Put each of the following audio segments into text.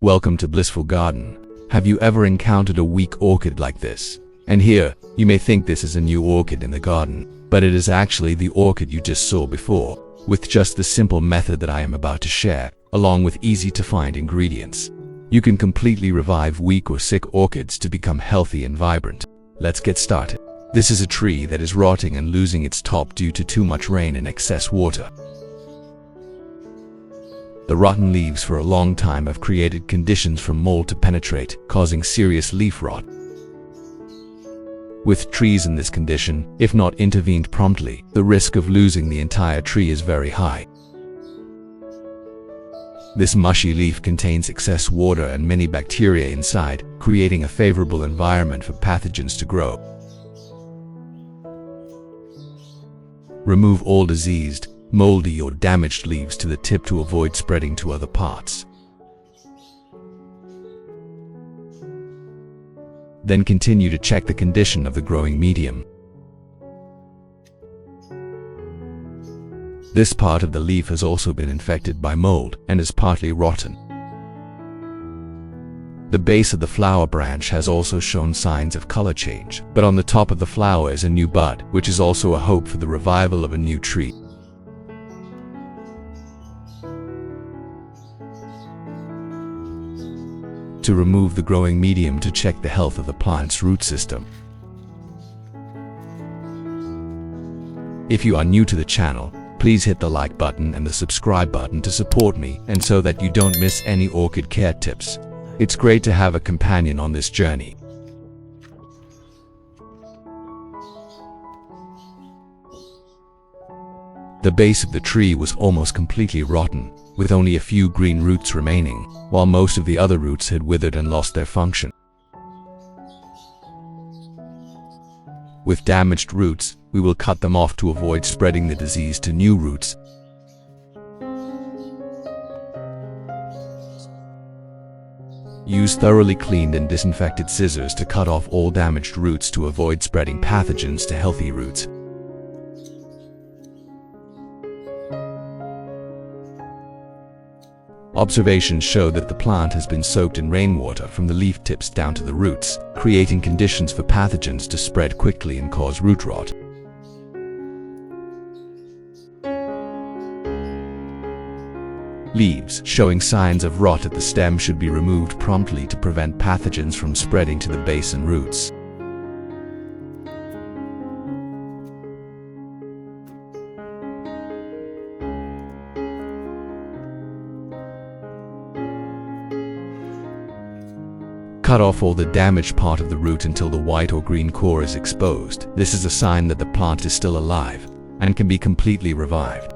Welcome to Blissful Garden. Have you ever encountered a weak orchid like this? And here, you may think this is a new orchid in the garden, but it is actually the orchid you just saw before, with just the simple method that I am about to share, along with easy-to-find ingredients. You can completely revive weak or sick orchids to become healthy and vibrant. Let's get started. This is a tree that is rotting and losing its top due to too much rain and excess water. The rotten leaves for a long time have created conditions for mold to penetrate, causing serious leaf rot. With trees in this condition, if not intervened promptly, the risk of losing the entire tree is very high. This mushy leaf contains excess water and many bacteria inside, creating a favorable environment for pathogens to grow. Remove all diseased, moldy or damaged leaves to the tip to avoid spreading to other parts. Then continue to check the condition of the growing medium. This part of the leaf has also been infected by mold and is partly rotten. The base of the flower branch has also shown signs of color change, but on the top of the flower is a new bud, which is also a hope for the revival of a new tree. To remove the growing medium to check the health of the plant's root system. If you are new to the channel, please hit the like button and the subscribe button to support me and so that you don't miss any orchid care tips. It's great to have a companion on this journey. The base of the tree was almost completely rotten, with only a few green roots remaining, while most of the other roots had withered and lost their function. With damaged roots, we will cut them off to avoid spreading the disease to new roots. Use thoroughly cleaned and disinfected scissors to cut off all damaged roots to avoid spreading pathogens to healthy roots. Observations show that the plant has been soaked in rainwater from the leaf tips down to the roots, creating conditions for pathogens to spread quickly and cause root rot. Leaves showing signs of rot at the stem should be removed promptly to prevent pathogens from spreading to the base and roots. Cut off all the damaged part of the root until the white or green core is exposed. This is a sign that the plant is still alive and can be completely revived.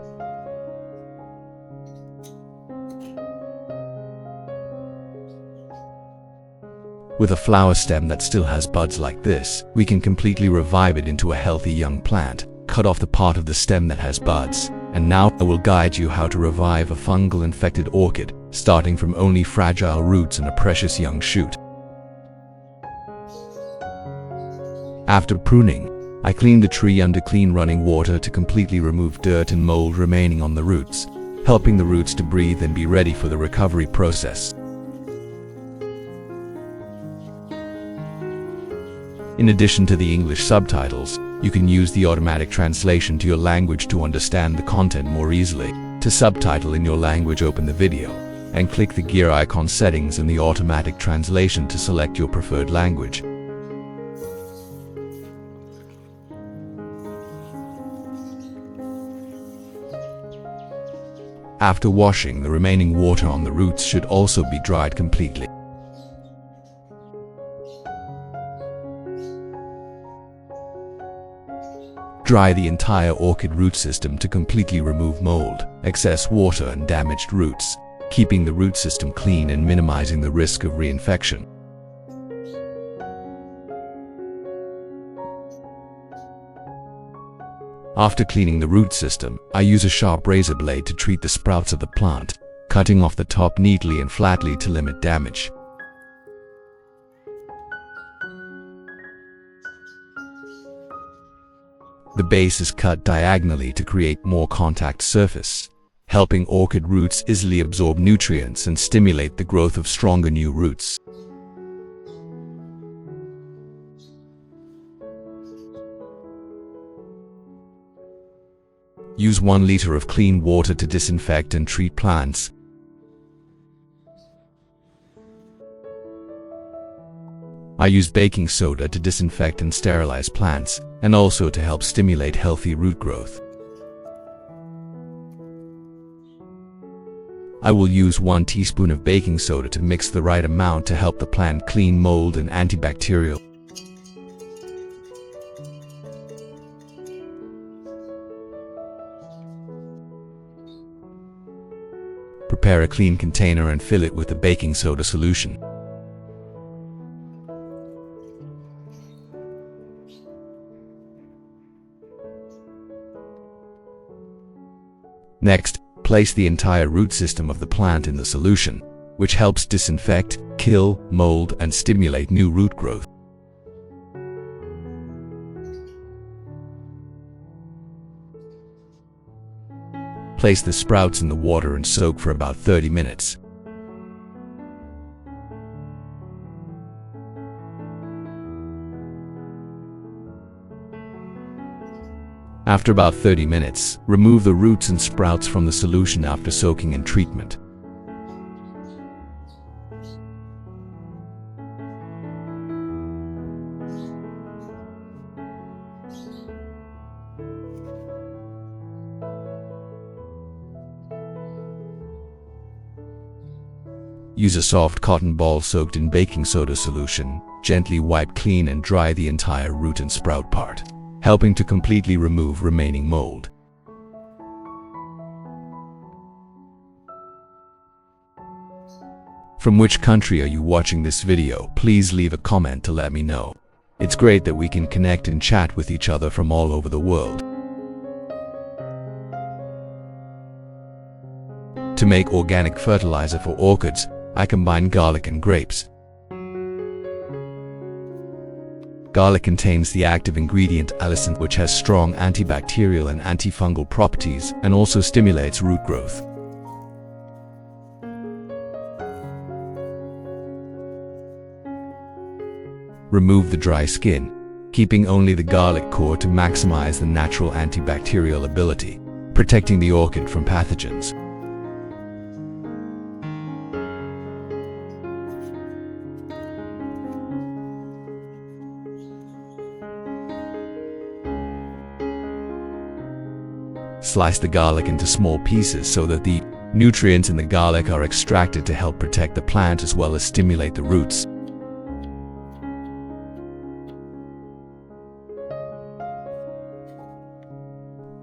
With a flower stem that still has buds like this, we can completely revive it into a healthy young plant. Cut off the part of the stem that has buds. And now I will guide you how to revive a fungal infected orchid, starting from only fragile roots and a precious young shoot. After pruning, I cleaned the tree under clean running water to completely remove dirt and mold remaining on the roots, helping the roots to breathe and be ready for the recovery process. In addition to the English subtitles, you can use the automatic translation to your language to understand the content more easily. To subtitle in your language, open the video and click the gear icon settings in the automatic translation to select your preferred language. After washing, the remaining water on the roots should also be dried completely. Dry the entire orchid root system to completely remove mold, excess water and damaged roots, keeping the root system clean and minimizing the risk of reinfection. After cleaning the root system, I use a sharp razor blade to treat the sprouts of the plant, cutting off the top neatly and flatly to limit damage. The base is cut diagonally to create more contact surface, helping orchid roots easily absorb nutrients and stimulate the growth of stronger new roots. Use 1 liter of clean water to disinfect and treat plants. I use baking soda to disinfect and sterilize plants, and also to help stimulate healthy root growth. I will use 1 teaspoon of baking soda to mix the right amount to help the plant clean mold and antibacterial. Prepare a clean container and fill it with the baking soda solution. Next, place the entire root system of the plant in the solution, which helps disinfect, kill, mold, and stimulate new root growth. Place the sprouts in the water and soak for about 30 minutes. After about 30 minutes, remove the roots and sprouts from the solution after soaking and treatment. Use a soft cotton ball soaked in baking soda solution. Gently wipe clean and dry the entire root and sprout part, helping to completely remove remaining mold. From which country are you watching this video? Please leave a comment to let me know. It's great that we can connect and chat with each other from all over the world. To make organic fertilizer for orchids, I combine garlic and grapes. Garlic contains the active ingredient allicin, which has strong antibacterial and antifungal properties and also stimulates root growth. Remove the dry skin, keeping only the garlic core to maximize the natural antibacterial ability, protecting the orchid from pathogens. Slice the garlic into small pieces so that the nutrients in the garlic are extracted to help protect the plant as well as stimulate the roots.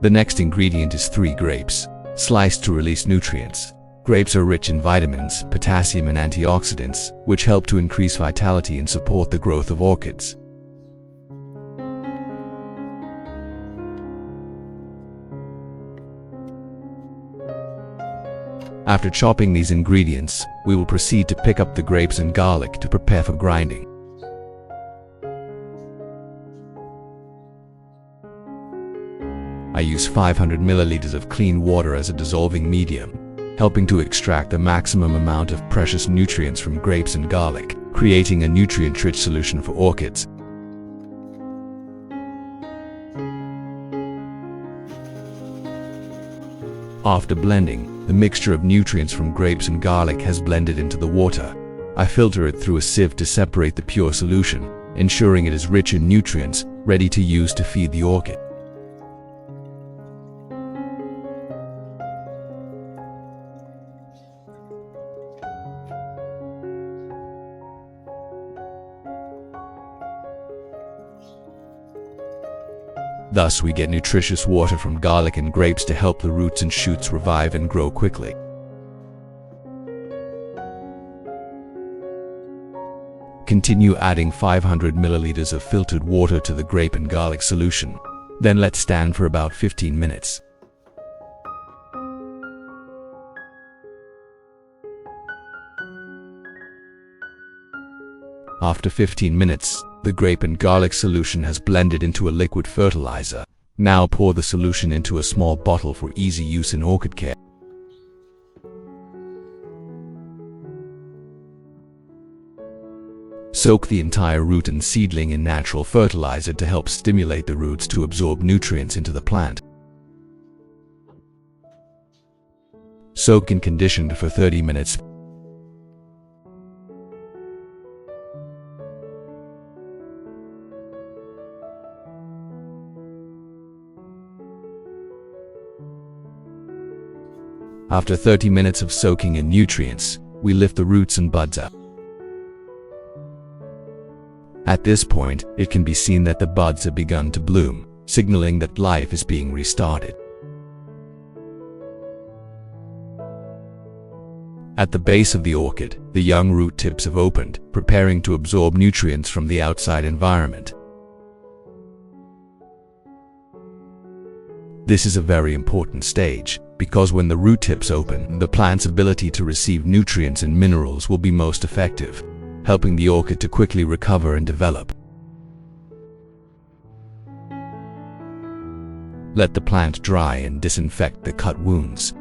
The next ingredient is 3 grapes, sliced to release nutrients. Grapes are rich in vitamins, potassium and antioxidants, which help to increase vitality and support the growth of orchids. After chopping these ingredients, we will proceed to pick up the grapes and garlic to prepare for grinding. I use 500 milliliters of clean water as a dissolving medium, helping to extract the maximum amount of precious nutrients from grapes and garlic, creating a nutrient-rich solution for orchids. After blending, the mixture of nutrients from grapes and garlic has blended into the water. I filter it through a sieve to separate the pure solution, ensuring it is rich in nutrients, ready to use to feed the orchid. Thus, we get nutritious water from garlic and grapes to help the roots and shoots revive and grow quickly. Continue adding 500 milliliters of filtered water to the grape and garlic solution. Then let stand for about 15 minutes. After 15 minutes, the grape and garlic solution has blended into a liquid fertilizer. Now pour the solution into a small bottle for easy use in orchid care. Soak the entire root and seedling in natural fertilizer to help stimulate the roots to absorb nutrients into the plant. Soak and condition for 30 minutes. After 30 minutes of soaking in nutrients, we lift the roots and buds up. At this point, it can be seen that the buds have begun to bloom, signaling that life is being restarted. At the base of the orchid, the young root tips have opened, preparing to absorb nutrients from the outside environment. This is a very important stage, because when the root tips open, the plant's ability to receive nutrients and minerals will be most effective, helping the orchid to quickly recover and develop. Let the plant dry and disinfect the cut wounds.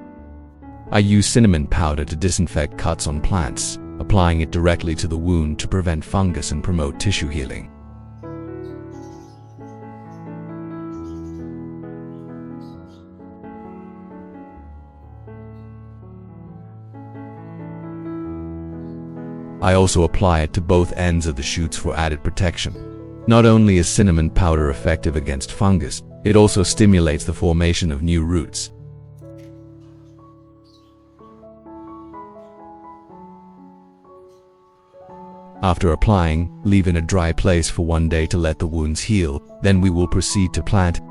I use cinnamon powder to disinfect cuts on plants, applying it directly to the wound to prevent fungus and promote tissue healing. I also apply it to both ends of the shoots for added protection. Not only is cinnamon powder effective against fungus, it also stimulates the formation of new roots. After applying, leave in a dry place for 1 day to let the wounds heal, then we will proceed to plant.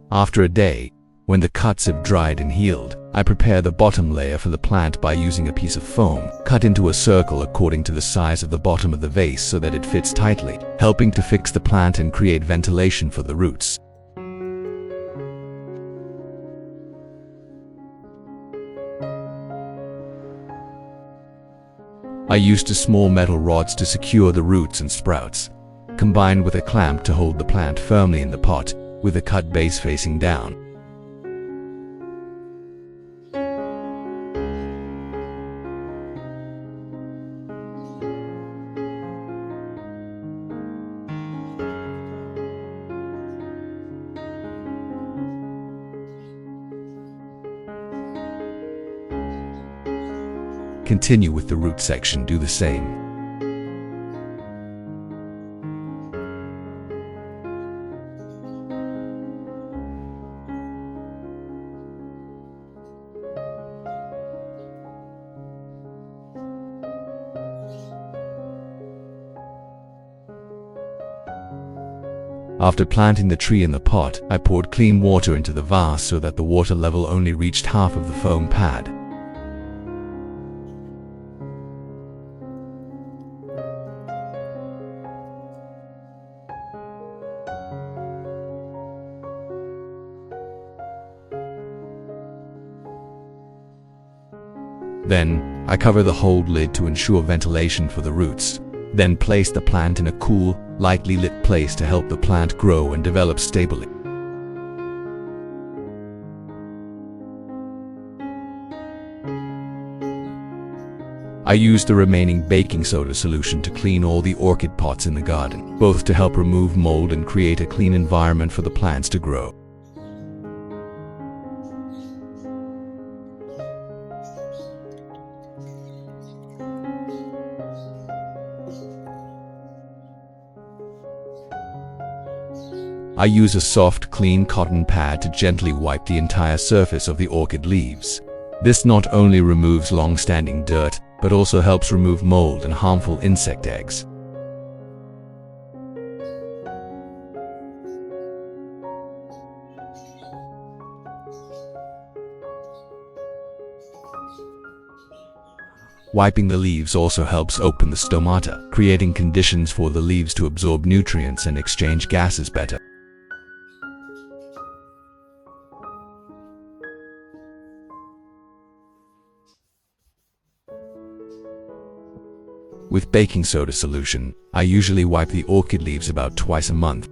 After a day, when the cuts have dried and healed, I prepare the bottom layer for the plant by using a piece of foam, cut into a circle according to the size of the bottom of the vase so that it fits tightly, helping to fix the plant and create ventilation for the roots. I used small metal rods to secure the roots and sprouts, combined with a clamp to hold the plant firmly in the pot, with the cut base facing down. Continue with the root section, do the same. After planting the tree in the pot, I poured clean water into the vase so that the water level only reached half of the foam pad. Then, I cover the hold lid to ensure ventilation for the roots. Then place the plant in a cool, lightly lit place to help the plant grow and develop stably. I used the remaining baking soda solution to clean all the orchid pots in the garden, both to help remove mold and create a clean environment for the plants to grow. I use a soft, clean cotton pad to gently wipe the entire surface of the orchid leaves. This not only removes long-standing dirt, but also helps remove mold and harmful insect eggs. Wiping the leaves also helps open the stomata, creating conditions for the leaves to absorb nutrients and exchange gases better. With baking soda solution, I usually wipe the orchid leaves about twice a month.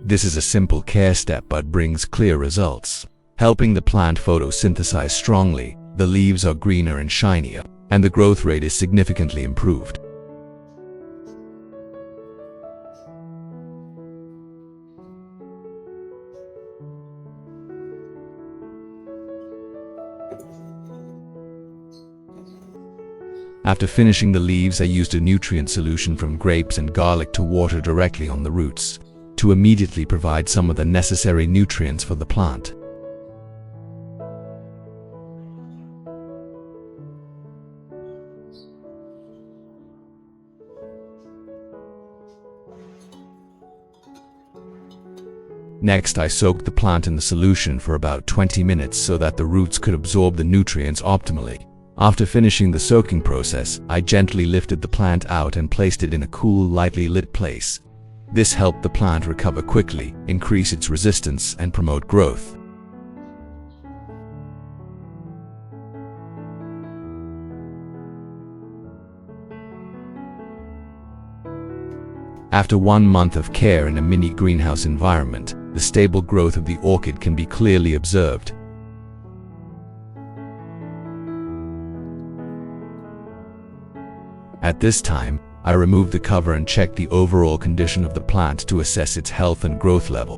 This is a simple care step but brings clear results, helping the plant photosynthesize strongly. The leaves are greener and shinier, and the growth rate is significantly improved. After finishing the leaves, I used a nutrient solution from grapes and garlic to water directly on the roots, to immediately provide some of the necessary nutrients for the plant. Next, I soaked the plant in the solution for about 20 minutes so that the roots could absorb the nutrients optimally. After finishing the soaking process, I gently lifted the plant out and placed it in a cool, lightly lit place. This helped the plant recover quickly, increase its resistance, and promote growth. After 1 month of care in a mini greenhouse environment, the stable growth of the orchid can be clearly observed. At this time, I removed the cover and checked the overall condition of the plant to assess its health and growth level.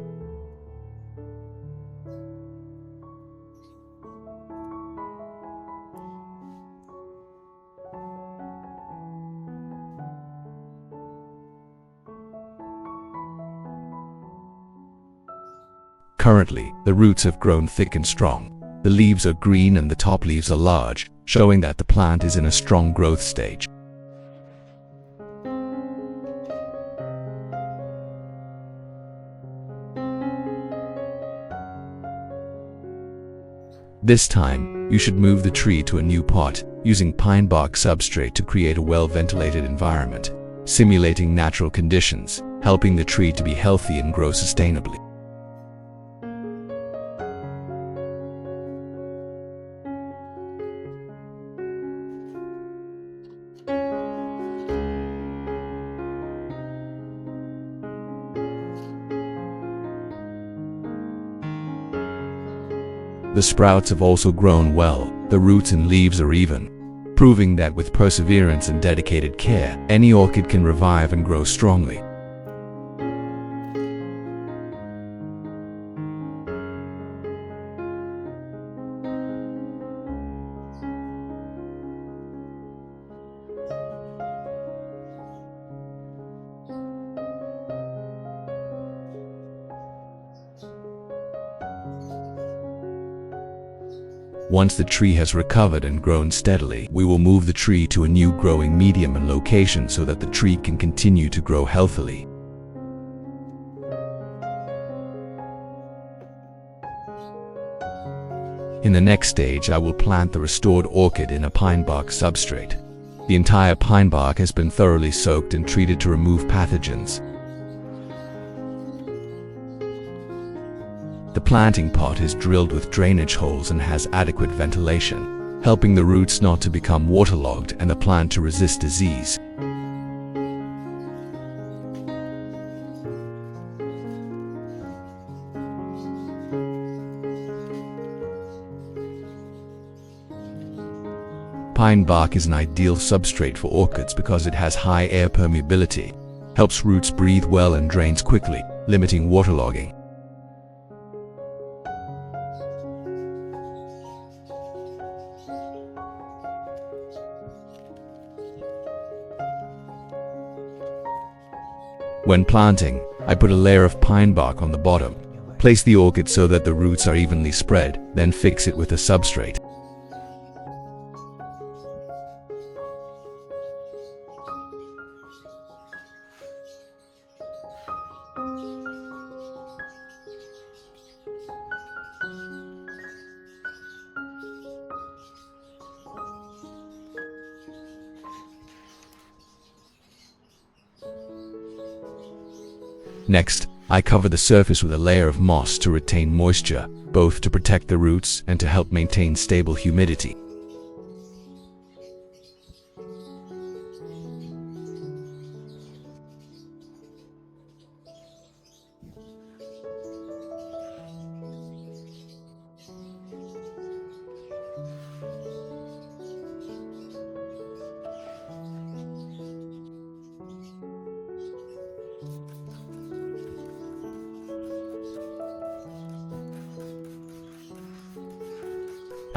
Currently, the roots have grown thick and strong. The leaves are green and the top leaves are large, showing that the plant is in a strong growth stage. This time, you should move the tree to a new pot, using pine bark substrate to create a well-ventilated environment, simulating natural conditions, helping the tree to be healthy and grow sustainably. The sprouts have also grown well. The roots and leaves are even, proving that with perseverance and dedicated care, any orchid can revive and grow strongly. Once the tree has recovered and grown steadily, we will move the tree to a new growing medium and location so that the tree can continue to grow healthily. In the next stage, I will plant the restored orchid in a pine bark substrate. The entire pine bark has been thoroughly soaked and treated to remove pathogens. The planting pot is drilled with drainage holes and has adequate ventilation, helping the roots not to become waterlogged and the plant to resist disease. Pine bark is an ideal substrate for orchids because it has high air permeability, helps roots breathe well and drains quickly, limiting waterlogging. When planting, I put a layer of pine bark on the bottom. Place the orchid so that the roots are evenly spread, then fix it with a substrate. Next, I cover the surface with a layer of moss to retain moisture, both to protect the roots and to help maintain stable humidity.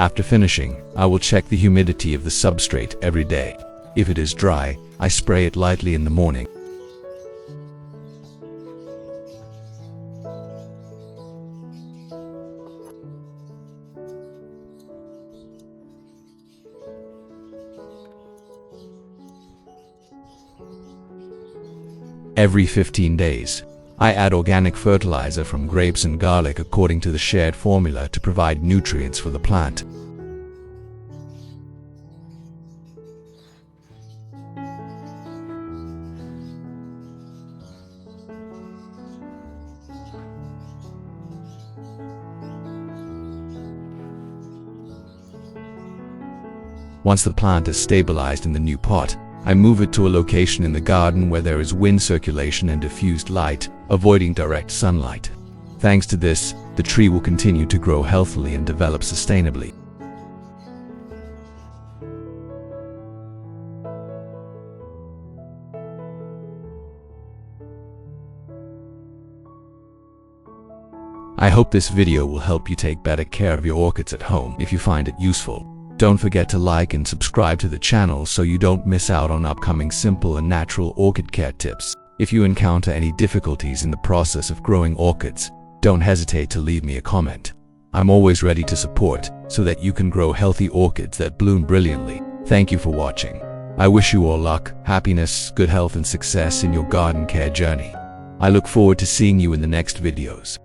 After finishing, I will check the humidity of the substrate every day. If it is dry, I spray it lightly in the morning. Every 15 days, I add organic fertilizer from grapes and garlic according to the shared formula to provide nutrients for the plant. Once the plant is stabilized in the new pot, I move it to a location in the garden where there is wind circulation and diffused light, avoiding direct sunlight. Thanks to this, the tree will continue to grow healthily and develop sustainably. I hope this video will help you take better care of your orchids at home. If you find it useful, don't forget to like and subscribe to the channel so you don't miss out on upcoming simple and natural orchid care tips. If you encounter any difficulties in the process of growing orchids, don't hesitate to leave me a comment. I'm always ready to support so that you can grow healthy orchids that bloom brilliantly. Thank you for watching. I wish you all luck, happiness, good health and success in your garden care journey. I look forward to seeing you in the next videos.